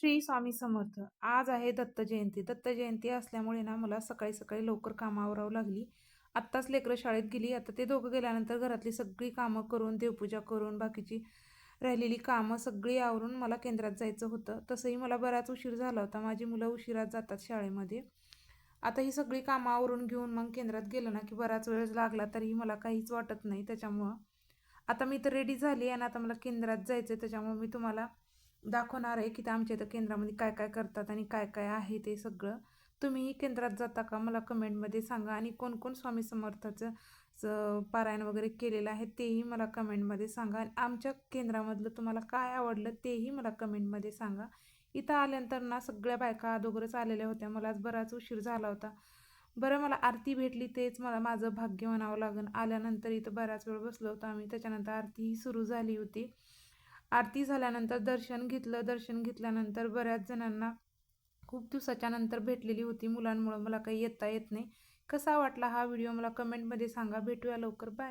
श्री स्वामी समर्थ. आज आहे दत्त जयंती. दत्त जयंती असल्यामुळे ना मला सकाळी सकाळी लवकर कामं आवरावं लागली. आत्ताच लेकरं शाळेत गेली. आता ते दोघं गेल्यानंतर घरातली सगळी कामं करून, देवपूजा करून, बाकीची राहिलेली कामं सगळी आवरून मला केंद्रात जायचं होतं. तसंही मला बराच उशीर झाला होता. माझी मुलं उशिरात जातात शाळेमध्ये. आता ही सगळी कामं आवरून घेऊन मग केंद्रात गेलं ना की बराच वेळ लागला तरीही मला काहीच वाटत नाही. त्याच्यामुळं आता मी तर रेडी झाली आणि आता मला केंद्रात जायचं आहे. त्याच्यामुळे मी तुम्हाला दाखवणार आहे की ते आमच्या इथं केंद्रामध्ये काय काय करतात आणि काय काय आहे ते सगळं. तुम्हीही केंद्रात जाता का मला कमेंटमध्ये सांगा आणि कोण कोण स्वामी समर्थाचं पारायण वगैरे केलेलं आहे तेही मला कमेंटमध्ये सांगा. आणि आमच्या केंद्रामधलं तुम्हाला काय आवडलं तेही मला कमेंटमध्ये सांगा. इथं आल्यानंतर ना सगळ्या बायका अगोदरच आलेल्या होत्या. मला आज बराच उशीर झाला होता. बरं मला आरती भेटली तेच मला माझं भाग्य म्हणावं लागेल. आल्यानंतर इथं बराच वेळ बसलो होतो आम्ही. त्याच्यानंतर आरतीही सुरू झाली होती. आरती झाल्यानंतर दर्शन घेतलं. दर्शन घेतल्यानंतर बऱ्याच जणांना खूप दिवसाच्या नंतर भेटलेली होती. मुलांमुळं मला काही येता येत नाही. कसा वाटला हा व्हिडिओ मला कमेंटमध्ये सांगा. भेटूया लवकर. बाय.